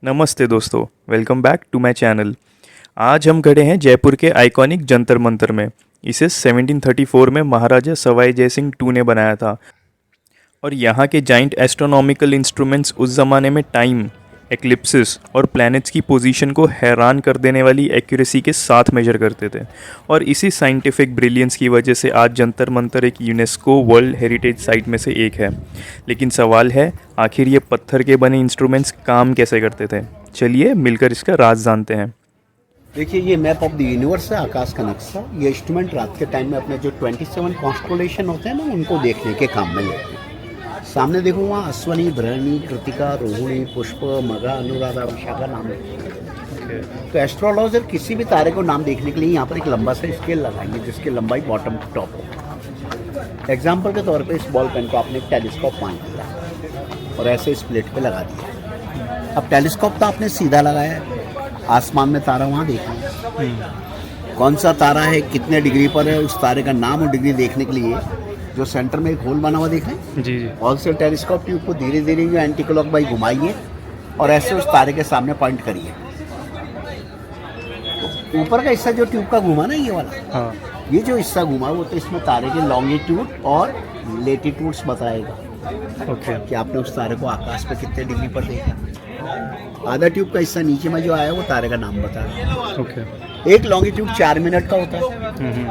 नमस्ते दोस्तों, welcome back to my channel. आज हम खड़े हैं जयपुर के आइकॉनिक जंतर मंतर में। इसे 1734 में महाराजा सवाई जय सिंह टू ने बनाया था और यहाँ के जाइंट एस्ट्रोनॉमिकल इंस्ट्रूमेंट्स उस ज़माने में टाइम, एक्लिप्सिस और प्लैनेट्स की पोजीशन को हैरान कर देने वाली एक्यूरेसी के साथ मेजर करते थे। और इसी साइंटिफिक ब्रिलियंस की वजह से आज जंतर मंतर एक यूनेस्को वर्ल्ड हेरिटेज साइट में से एक है। लेकिन सवाल है, आखिर ये पत्थर के बने इंस्ट्रूमेंट्स काम कैसे करते थे? चलिए मिलकर इसका राज जानते हैं। देखिए, ये मैप ऑफ द यूनिवर्स है, आकाश का नक्शा। ये इंस्ट्रूमेंट रात के टाइम में अपने जो 27 कॉन्स्टलेशन होते हैं ना, उनको देखने के काम में लेते हैं। सामने देखो, वहाँ अश्वनी, भरणी, कृतिका, रोहिणी, पुष्प, मघा, अनुराधा, विशाखा नाम है। तो एस्ट्रोलॉजर किसी भी तारे को नाम देखने के लिए यहाँ पर एक लंबा सा स्केल लगाएंगे, जिसकी लंबाई बॉटम टू टॉप हो। एग्जाम्पल के तौर पर इस बॉल पेन को आपने एक टेलीस्कोप मान लिया और ऐसे इस प्लेट पे लगा दिया। अब टेलीस्कोप तो आपने सीधा लगाया है, आसमान में तारा वहाँ देखना, कौन सा तारा है, कितने डिग्री पर है, उस तारे का नाम और डिग्री देखने के लिए जो सेंटर में एक होल बना हुआ देखा है, जी जी। ऑल से टेलीस्कोप ट्यूब को धीरे धीरे जो एंटी क्लॉक वाइज घुमाइए और ऐसे उस तारे के सामने पॉइंट करिए। तो ऊपर का हिस्सा जो ट्यूब का घुमा ना, ये वाला, हाँ। ये जो हिस्सा घुमा वो तो इसमें तारे के लॉन्गिट्यूड और लेटीट्यूड्स बताएगा। ओके। कि आपने उस तारे को आकाश पे कितने डिग्री पर देखा। आधा ट्यूब का हिस्सा नीचे में जो आया वो तारे का नाम बता रहा है। ओके। एक लॉन्गिट्यूड 4 मिनट का होता है,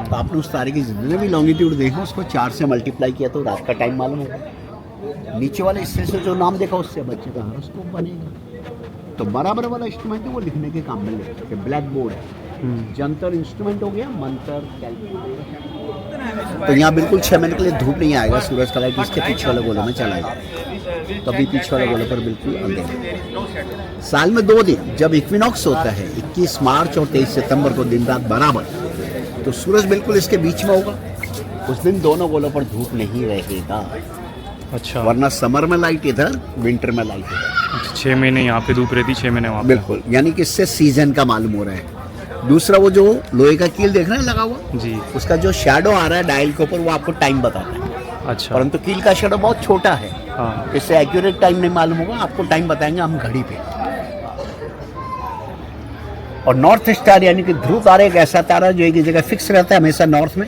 तो आपने उस तारे की जितने भी लॉन्गिट्यूड देखा उसको 4 से मल्टीप्लाई किया तो रात का टाइम मालूम होगा। नीचे वाले हिस्से से जो नाम देखा उससे बच्चे का हॉरोस्कोप बनेगा। तो बराबर वाला इंस्ट्रूमेंट है वो लिखने के काम में लेते हैं। ब्लैक बोर्ड है, जंतर इंस्ट्रूमेंट हो गया, मंत्र, कैलकुलेटर। तो यहाँ बिल्कुल 6 मिनट के लिए धूप नहीं आएगा, सूरज का लाइट इसके पीछे वाले गोले में चला जाएगा, तभी पीछे वाले गोले पर बिल्कुल अंधेरा। साल में 2 दिन जब इक्विनॉक्स होता है, 21 मार्च और 23 सितंबर को दिन रात बराबर, तो सूरज बिल्कुल इसके बीच में होगा। उस दिन दोनों गोलों पर धूप नहीं रहेगा। अच्छा। वरना समर में लाइट इधर, विंटर में लाइट इधर। 6 महीने यहाँ पे धूप रहती, 6 महीने वहाँ पे। बिल्कुल, यानी कि इससे सीजन का मालूम हो रहा है। दूसरा, वो जो लोहे का कील देख रहे हैं लगा हुआ जी, उसका जो शैडो आ रहा है डायल के ऊपर, वो आपको टाइम बताता है। अच्छा। परंतु कील का शैडो बहुत छोटा है, हाँ। इससे एक्यूरेट टाइम नहीं मालूम होगा। आपको टाइम बताएंगे हम घड़ी पे। और नॉर्थ स्टार यानी कि ध्रुव तारा एक ऐसा तारा जो एक जगह फिक्स रहता है हमेशा नॉर्थ में।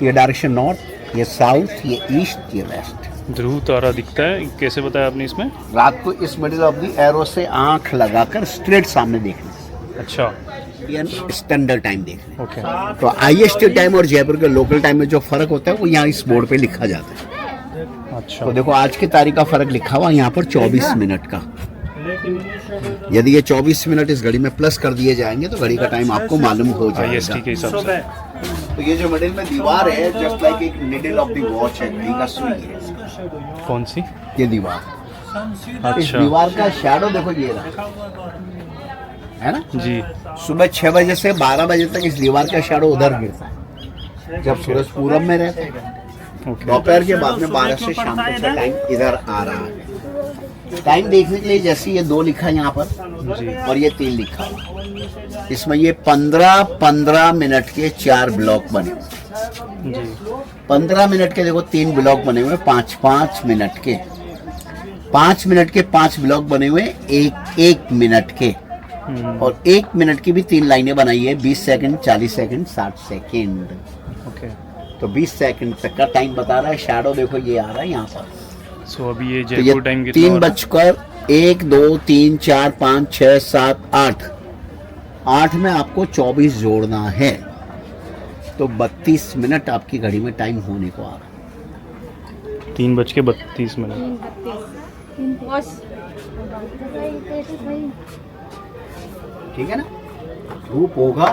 ये डायरेक्शन नॉर्थ, ये साउथ, ये ईस्ट, ये वेस्ट। ध्रुव तारा दिखता है, कैसे बताया आपने इसमें? रात को इस मिडिल ऑफ द एरो से आंख लगाकर स्ट्रेट सामने देखना। अच्छा। ये स्टैंडर्ड टाइम देखना। ओके। तो आईएसटी टाइम और जयपुर के लोकल टाइम में जो फर्क होता है वो यहाँ इस बोर्ड पे लिखा जाता है। अच्छा। तो देखो, आज की तारीख का फर्क लिखा हुआ यहाँ पर 24 मिनट का। यदि ये 24 मिनट इस घड़ी में प्लस कर दिए जाएंगे तो घड़ी का टाइम आपको मालूम हो जाएगा। IST के हिसाब से। तो ये जो मिडिल में दीवार है, जस्ट लाइक एक निडल ऑफ द वॉच है, घड़ी का सुई है। कौन सी? ये दीवार, इस अच्छा। दीवार का शैडो देखो, ये रहा है ना जी। सुबह 6 बजे से 12 बजे तक इस दीवार का शैडो उधर गिरता है जब सूरज पूरब में रहता है। ओके। दोपहर के बाद में 12 से शाम तक का टाइम इधर आ रहा है। टाइम देखने के लिए जैसे ये 2 लिखा है यहाँ पर जी। और ये 3 लिखा है, इसमें ये 15 मिनट के 4 ब्लॉक बने हुए। जी। 15 मिनट के देखो 3 ब्लॉक बने हुए, 5 मिनट के, 5 मिनट के 5 ब्लॉक बने हुए, 1 मिनट के। और 1 मिनट की भी 3 लाइनें बनाई है, 20 सेकंड, 40 सेकंड, 60 सेकंड। ओके। तो 20 सेकंड तक का टाइम बता रहा है। शैडो देखो ये आ रहा है यहाँ पर। सो अभी ये तो ये जयपुर टाइम कितना 3 हो रहा है? बजकर 1, 2, 3, 4, 5, 6, 7, 8। 8 में आपको 24 जोड़ना है, तो 32 मिनट आपकी घड़ी में टाइम होने को आ रहा है। 3:32। ठीक है ना? धूप होगा,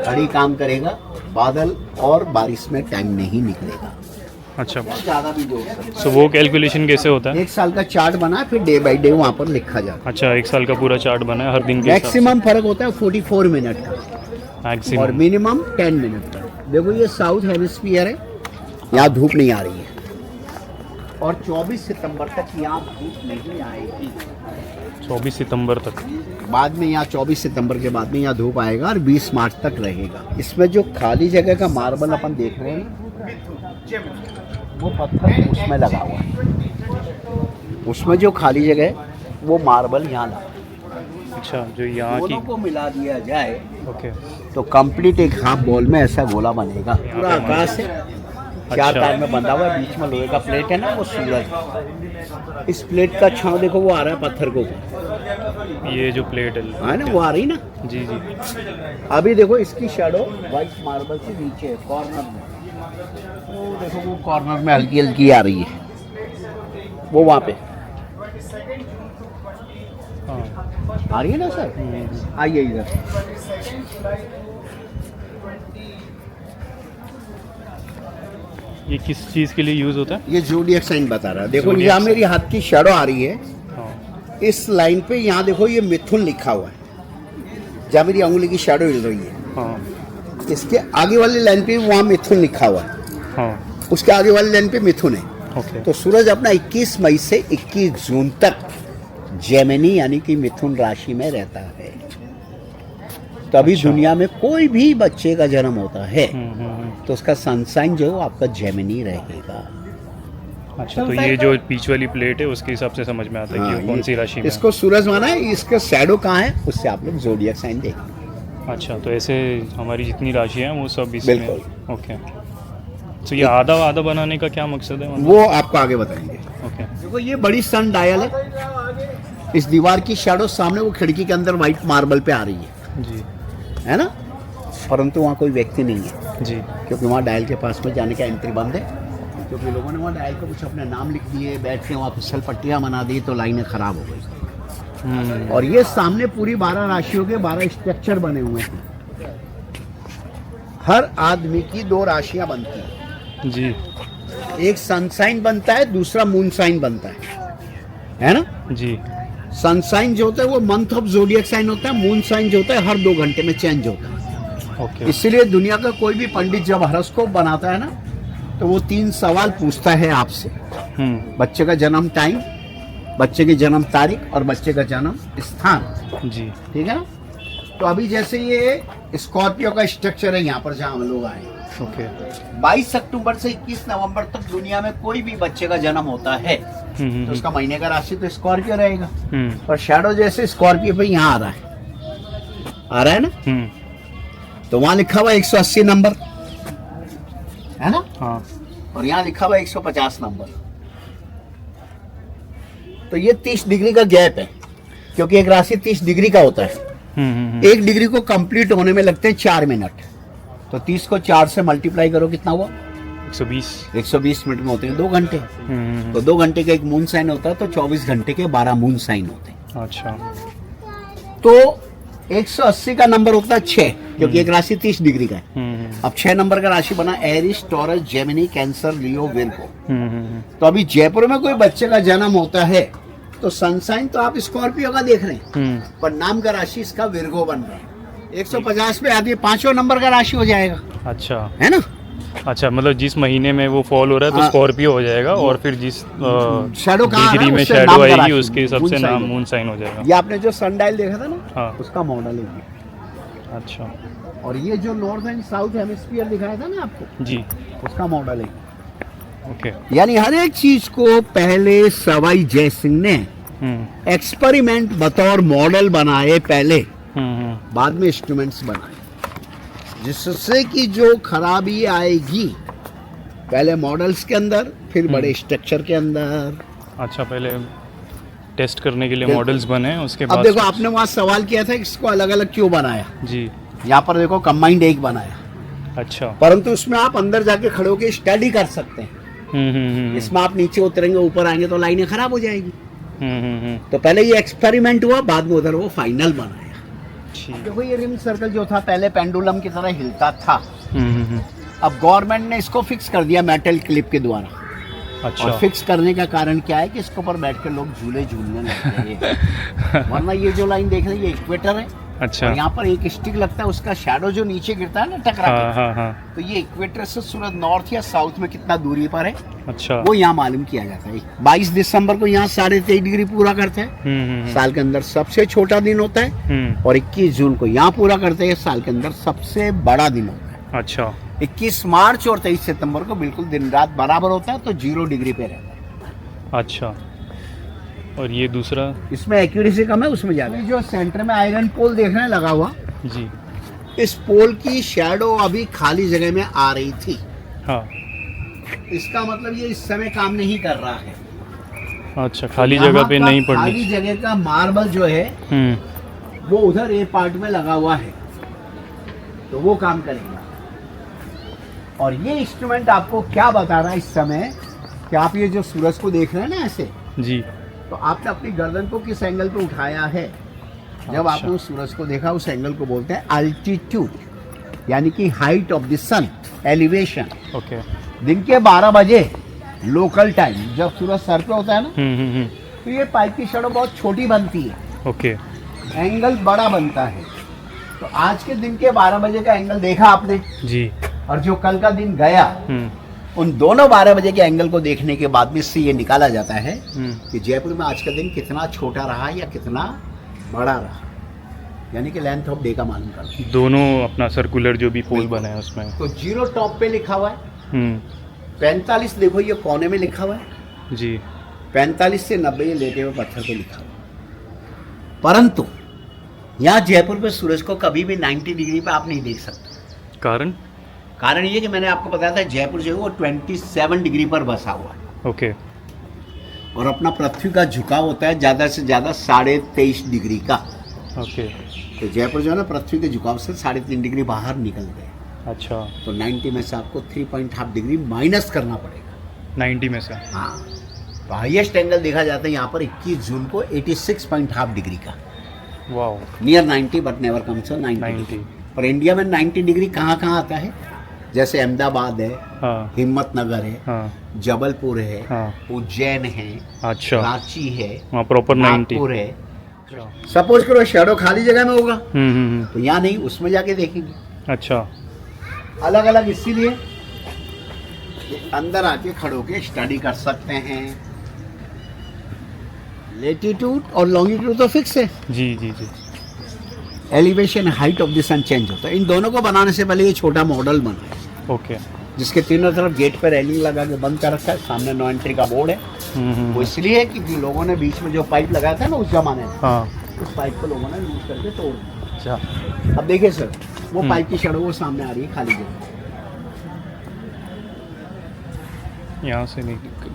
घड़ी काम करेगा, बादल और बारिश में टाइम नहीं निकलेगा। अच्छा। ज़्यादा भी जोड़ सकते। सो वो कैलकुलेशन कैसे होता है? 1 साल का चार्ट बना है, फिर डे बाई डे वहाँ पर लिखा जाता है। अच्छा, 1 साल का पूरा चार्ट बना है हर दिन के हिसाब से। मैक्सिमम फर्क होता है 44 मिनट का और मैक्सिमम। मिनिमम 10 मिनट का। देखो, ये साउथ हेमिस्फीयर है, यहाँ धूप नहीं आ रही है। और 24 सितंबर तक यहाँ धूप नहीं आएगी। 24 सितंबर तक। बाद में यहाँ 24 सितंबर के बाद में यहाँ धूप आएगा और 20 मार्च तक रहेगा। इसमें जो खाली जगह का मार्बल अपन देख रहे हैं, वो पत्थर उसमें लगा हुआ है। उसमें जो खाली जगह है वो मार्बल यहाँ लगा। अच्छा, जो यहाँ की। दोनों को मिला दिया जाए ओके। तो कंप्लीट एक हाफ बॉल में ऐसा गोला बनेगा। पूरा आकाश है, चार अच्छा। तार में बंधा हुआ है, बीच में लोहे का प्लेट है ना, वो सूरज। इस प्लेट का छांव देखो, वो आ रहा है पत्थर के ऊपर, ये जो प्लेट है ना, वो आ रही ना। जी जी। अभी देखो इसकी शैडो व्हाइट मार्बल से नीचे है कॉर्नर में, वो देखो वो कॉर्नर में हल्की हल्की आ रही है, वो वहाँ पे हाँ। आ रही है ना सर। आइए इधर। ये किस चीज़ के लिए यूज़ होता है? ये जोडियक साइन बता रहा है। देखो Zodiac यहाँ sign। मेरी हाथ की शैडो आ रही है, हाँ। इस लाइन पे यहाँ देखो ये मिथुन लिखा हुआ है, जहाँ मेरी उंगली की शैडो हिल रही है, हाँ। इसके आगे वाली लाइन पे वहाँ मिथुन लिखा हुआ है, हाँ। उसके आगे वाली लाइन पे मिथुन है। ओके। तो सूरज अपना 21 मई से 21 जून तक जेमिनी यानी कि मिथुन राशि में रहता है। तभी अच्छा। दुनिया में कोई भी बच्चे का जन्म होता है हम्म। तो उसका सनसाइन जो है आपका जेमिनी रहेगा। अच्छा, तो ये जो बीच वाली प्लेट है उसके हिसाब से समझ में आता है कि हाँ, वो कौन सी राशि में है। इसको सूरज माना है, इसका शैडो कहाँ है उससे आप लोग जोडियक साइन देखेंगे। अच्छा, तो ऐसे हमारी जितनी राशियाँ हैं वो सब इसमें। बिल्कुल। ओके। तो ये आधा आधा बनाने का क्या मकसद है मतलब? वो आपको आगे बताएंगे। ओके। देखो ये बड़ी सन डायल है, इस दीवार की शैडो सामने वो खिड़की के अंदर व्हाइट मार्बल पे आ रही जी है ना, परंतु वहाँ कोई व्यक्ति नहीं है, जी। क्योंकि वहाँ डायल के पास में जाने का एंट्री बंद है, क्योंकि लोगों ने वहाँ डायल को कुछ अपने नाम लिख दिए, बैठ के वहाँ फिसल पट्टियाँ बना दी, तो लाइनें खराब हो गई। और ये सामने पूरी 12 राशियों के 12 स्ट्रक्चर बने हुए हैं। हर आदमी की 2 राशियां बनती हैं, जी एक सनसाइन बनता है, दूसरा मून साइन बनता है ना। जी। सनसाइन जो होता है वो मंथ ऑफ जोडियक साइन होता है, मून साइन जो होता है हर 2 घंटे में चेंज होता है। ओके। इसीलिए दुनिया का कोई भी पंडित जब हॉरोस्कोप बनाता है ना, तो वो 3 सवाल पूछता है आपसे, बच्चे का जन्म टाइम, बच्चे की जन्म तारीख और बच्चे का जन्म स्थान। जी। ठीक है ना। तो अभी जैसे ये स्कॉर्पियो का स्ट्रक्चर है यहाँ पर जहाँ हम लोग आए, ओके। 22 अक्टूबर से 21 नवंबर तक दुनिया में कोई भी बच्चे का जन्म होता है तो उसका महीने का राशि तो स्कॉर्पियो रहेगा। और शैडो जैसे स्कॉर्पियो पे यहाँ आ रहा है ना, तो वहां लिखा हुआ 180 नंबर है ना। हाँ। और यहाँ लिखा हुआ 150 नंबर। तो ये 30 डिग्री का गैप है, क्योंकि एक राशि 30 डिग्री का होता है। 1 डिग्री को कंप्लीट होने में लगते हैं 4 मिनट। तो 30 को 4 से मल्टीप्लाई करो, कितना हुआ? 120। 120 मिनट में होते हैं 2 घंटे। तो 2 घंटे का एक मून साइन होता है, तो 24 घंटे के 12 मून साइन होते हैं। अच्छा। तो 180 का नंबर होता है 6, क्योंकि एक राशि 30 डिग्री का है। अब 6 नंबर का राशि बना एरिस, टॉरस, जेमिनी, कैंसर, लियो, विर्गो। तो अभी जयपुर में कोई बच्चे का जन्म होता है तो सनसाइन तो आप स्कॉर्पियो का देख रहे हैं, पर नाम का राशि इसका विर्गो बन रहा है। 150 पे आती है 5वां नंबर का राशि हो जाएगा। अच्छा है ना। अच्छा, मतलब जिस महीने में वो फॉल हो रहा है तो हाँ। स्कॉर्पियो हो जाएगा, और फिर जिस शैडो कहाँ आ रहा डिग्री है, में उससे शैडो नाम का आएगी राशि, उसके हिसाब मून से साइन नाम होगा। मून साइन हो जाएगा। ये आपने जो सनडायल देखा था ना, हाँ। उसका मॉडल है ये। अच्छा। और ये जो नॉर्थ एंड साउथ हेमिस्फीयर दिखाया था ना आपको, जी। उसका मॉडल है। ओके। यानी हर एक चीज को पहले सवाई जय सिंह ने एक्सपेरिमेंट बतौर मॉडल बनाए पहले, बाद में इंस्ट्रूमेंट्स बनाए, जिससे कि जो खराबी आएगी पहले मॉडल्स के अंदर, फिर बड़े स्ट्रक्चर के अंदर। अच्छा, पहले टेस्ट करने के लिए बिल्कुल। मॉडल्स बने, उसके अब बाद देखो आपने वहाँ सवाल किया था कि इसको अलग अलग क्यों बनाया, जी। यहाँ पर देखो कंबाइंड एक बनाया, अच्छा। परंतु उसमें आप अंदर जाके खड़े होकर स्टडी कर सकते हैं। इसमें आप नीचे उतरेंगे ऊपर आएंगे तो लाइनें खराब हो जाएगी। तो पहले ये एक्सपेरिमेंट हुआ, बाद में उधर वो फाइनल बनाया। ठीक। देखो ये रिंग सर्कल जो था पहले पेंडुलम की तरह हिलता था, अब गवर्नमेंट ने इसको फिक्स कर दिया मेटल क्लिप के द्वारा। अच्छा। और फिक्स करने का कारण क्या है कि इसके ऊपर बैठ के लोग झूले झूलने लगते हैं। वरना ये जो लाइन देख रहे हैं ये इक्वेटर है, अच्छा। और यहाँ पर एक स्टिक लगता है, उसका शैडो जो नीचे गिरता है ना टकरा हाँ के, हाँ हाँ। तो ये इक्वेटर से सूरज नॉर्थ या साउथ में कितना दूरी पर है अच्छा। वो यहाँ मालूम किया जाता है। 22 दिसंबर को यहाँ 23.5 डिग्री पूरा करते हैं, साल के अंदर सबसे छोटा दिन होता है। और 21 जून को यहाँ पूरा करते हैं, साल के अंदर सबसे बड़ा दिन होता है। अच्छा। 21 मार्च और 23 सितंबर को बिल्कुल दिन रात बराबर होता है, तो 0 डिग्री पे रहता है। अच्छा। और ये दूसरा इसमें एक्यूरेसी कम है, उसमें ज़्यादा है। जो सेंटर में आयरन पोल देख रहे हैं लगा हुआ, जी, इस पोल की शैडो अभी खाली जगह में आ रही थी। हाँ, इसका मतलब ये इस समय काम नहीं कर रहा है। अच्छा, खाली यहाँ जगह पे का नहीं खाली पड़नी। जगह का मार्बल जो है वो उधर ए पार्ट में लगा हुआ है, तो वो काम करेगा। और ये इंस्ट्रूमेंट आपको क्या बता रहा है इस समय कि आप ये जो सूरज को देख रहे हैं ना ऐसे, जी, तो आपने अपनी गर्दन को किस एंगल पे उठाया है। जब अच्छा। आपने उस सूरज को देखा, उस एंगल को बोलते हैं अल्टीट्यूड, यानी कि height of the sun, elevation. Okay, दिन के 12 बजे लोकल टाइम, जब सूरज सर पे होता है ना, हम्म, तो ये पाइप की शैडो बहुत छोटी बनती है, ओके, एंगल बड़ा बनता है। तो आज के दिन के 12 बजे का एंगल देखा आपने, जी, और जो कल का दिन गया, उन दोनों 12 बजे के एंगल को देखने के बाद में इससे ये निकाला जाता है कि जयपुर में आज का दिन कितना छोटा रहा या कितना बड़ा रहा, यानी कि लेंथ ऑफ डे का मालूम करना। दोनों अपना सर्कुलर जो भी पोल बना है उसमें। तो 0 टॉप पे लिखा हुआ है, 45 देखो ये कोने में लिखा हुआ है, जी, 45 से 90 ये लेटे हुए पत्थर पे लिखा हुआ है। परंतु यहाँ जयपुर पे सूरज को कभी भी 90 डिग्री पे आप नहीं देख सकते। कारण ये कि मैंने आपको बताया था जयपुर जो है वो 27 डिग्री पर बसा हुआ है, ओके, और अपना पृथ्वी का झुकाव होता है ज़्यादा से ज़्यादा 23.5 डिग्री का। ओके, तो जयपुर जो है ना पृथ्वी के झुकाव से 3.5 डिग्री बाहर निकल गए। अच्छा, तो 90 में से आपको 3.5 डिग्री माइनस करना पड़ेगा। 90 में से, हाँ, तो हाईएस्ट एंगल देखा जाता है यहाँ पर 21 जून को 86.5 डिग्री का, wow, near 90 but never comes 90। 90, पर इंडिया में 90 डिग्री कहाँ कहाँ आता है, जैसे अहमदाबाद है, हाँ, हिम्मतनगर है, हाँ, जबलपुर है, हाँ, उज्जैन है, अच्छा, रांची है, वहाँ प्रॉपर 90, नागपुर है। अच्छा, सपोज करो शैडो खाली जगह में होगा, हम्म, तो यहाँ नहीं, उसमें जाके देखेंगे। अच्छा, अलग अलग इसीलिए अंदर आके खड़ो के स्टडी कर सकते हैं। लेटीट्यूड और लॉन्गिट्यूड तो फिक्स है, जी, जी, जी, elevation height of the sun change होता है। इन दोनों को बनाने से पहले ये छोटा मॉडल बना है, ओके, जिसके तीनों तरफ गेट पर रेलिंग लगा के बंद कर रखा है, सामने नो एंट्री का बोर्ड है। वो इसलिए है कि लोगों ने बीच में जो पाइप लगाया था ना उस जमाने में, हाँ, उस पाइप को लोगों ने यूज करके तोड़ दिया। अच्छा, अब देखिए सर, वो पाइप की शैडो वो सामने आ रही है खाली जगह। यहाँ से नहीं निकली,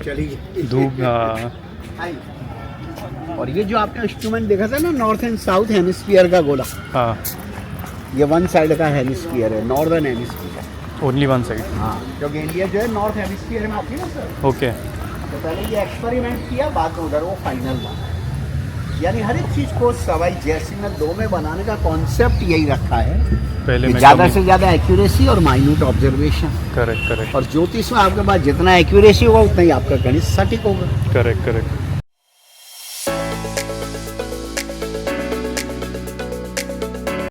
चलिए धूप, हाँ, और ये जो आपने इंस्ट्रूमेंट देखा था ना, नॉर्थ एंड साउथ हेमिस्फीयर का गोला, हाँ, ये वन साइड का हेमिस्फीयर है, northern hemisphere. Only one side, हाँ, क्योंकि इंडिया जो है नॉर्थ हेमिस्फीयर में आती है ना सर, ओके, तो पहले ये एक्सपेरिमेंट किया, बाद में उधर वो फाइनल बना। यानी हर एक चीज़ को सवाई जैसी में 2 में बनाने का कॉन्सेप्ट यही रखा है, पहले में ज़्यादा से ज़्यादा एक्यूरेसी और माइन्यूट ऑब्जर्वेशन। करेक्ट, और ज्योतिष में आपके पास जितना एक्यूरेसी होगा उतना ही आपका गणित सटीक होगा। करेक्ट,